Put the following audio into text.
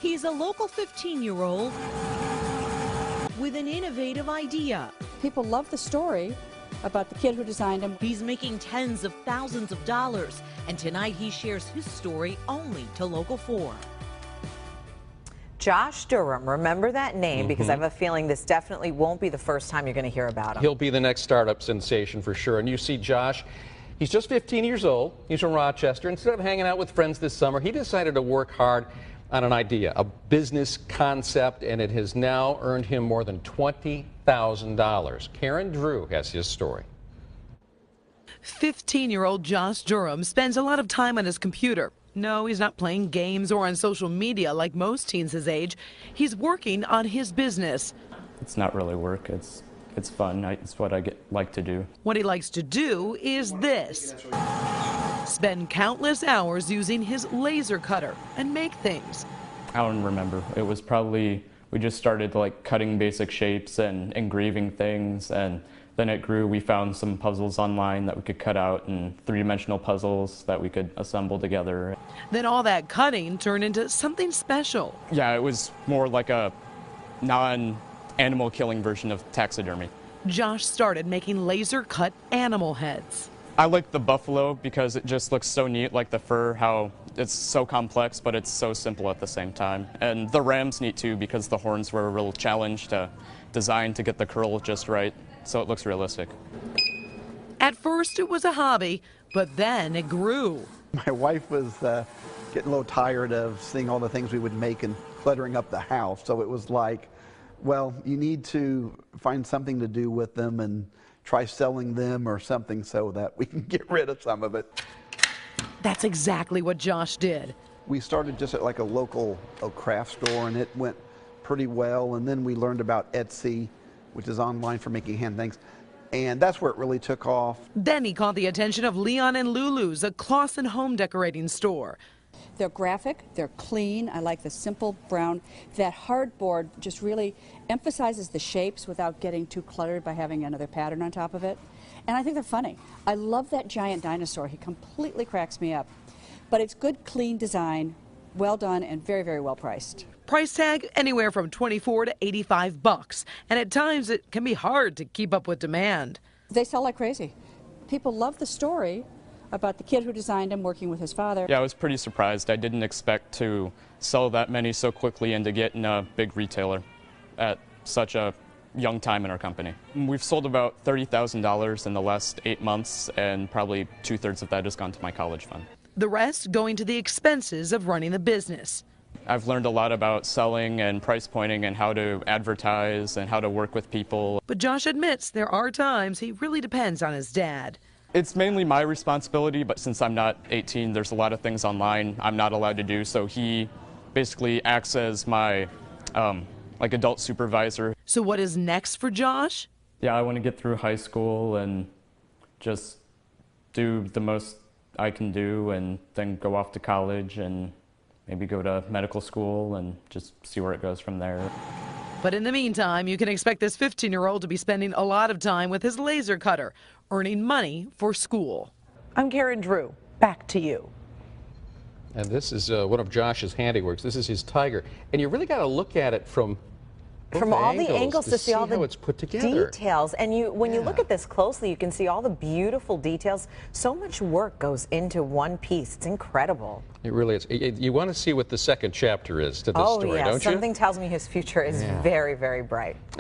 He's a local 15-year-old with an innovative idea. People love the story about the kid who designed them. He's making tens of thousands of dollars, and tonight he shares his story only to Local 4. Josh Durham, remember that name because I have a feeling this definitely won't be the first time you're going to hear about him. He'll be the next startup sensation for sure. And you see Josh, he's just 15 years old. He's from Rochester. Instead of hanging out with friends this summer, he decided to work hard on an idea, a business concept, and it has now earned him more than $20,000. Karen Drew has his story. 15-year-old Josh Durham spends a lot of time on his computer. No, he's not playing games or on social media like most teens his age. He's working on his business. It's not really work. It's fun. It's what I like to do. What he likes to do is this. Spend countless hours using his laser cutter and make things. I don't remember. It was probably, we just started like cutting basic shapes and engraving things, and then it grew. We found some puzzles online that we could cut out, and three-dimensional puzzles that we could assemble together. Then all that cutting turned into something special. Yeah, it was more like a non-animal killing version of taxidermy. Josh started making laser-cut animal heads. I like the buffalo because it just looks so neat, like the fur, how it's so complex, but it's so simple at the same time. And the ram's neat too because the horns were a real challenge to design to get the curl just right, so it looks realistic. At first it was a hobby, but then it grew. My wife was getting a little tired of seeing all the things we would make and cluttering up the house, so it was like, well, you need to find something to do with them and try selling them or something so that we can get rid of some of it. That's exactly what Josh did. We started just at like a local craft store, and it went pretty well, and then we learned about Etsy, which is online for making hand things, and that's where it really took off. Then he caught the attention of Leon and Lulu's, a cloth and home decorating store. They're graphic, they're clean. I like the simple brown. That hardboard just really emphasizes the shapes without getting too cluttered by having another pattern on top of it. And I think they're funny. I love that giant dinosaur. He completely cracks me up. But it's good, clean design, well done, and very, very well priced. Price tag anywhere from $24 to $85, and at times it can be hard to keep up with demand. They sell like crazy. People love the story about the kid who designed him working with his father. Yeah, I was pretty surprised. I didn't expect to sell that many so quickly and to get in a big retailer at such a young time in our company. We've sold about $30,000 in the last 8 months, and probably 2/3 of that has gone to my college fund. The rest going to the expenses of running the business. I've learned a lot about selling and price pointing and how to advertise and how to work with people. But Josh admits there are times he really depends on his dad. It's mainly my responsibility, but since I'm not 18, there's a lot of things online I'm not allowed to do, so he basically acts as my like adult supervisor. So what is next for Josh? Yeah, I want to get through high school and just do the most I can do, and then go off to college and maybe go to medical school and just see where it goes from there. But in the meantime, you can expect this 15-year-old to be spending a lot of time with his laser cutter, earning money for school. I'm Karen Drew. Back to you. And this is one of Josh's handiworks. This is his tiger. And you really got to look at it from all the angles to see all the how it's put together. details. And when you look at this closely, you can see all the beautiful details. So much work goes into one piece. It's incredible. It really is. You want to see what the second chapter is to this story, don't you? Something tells me his future is very, very bright.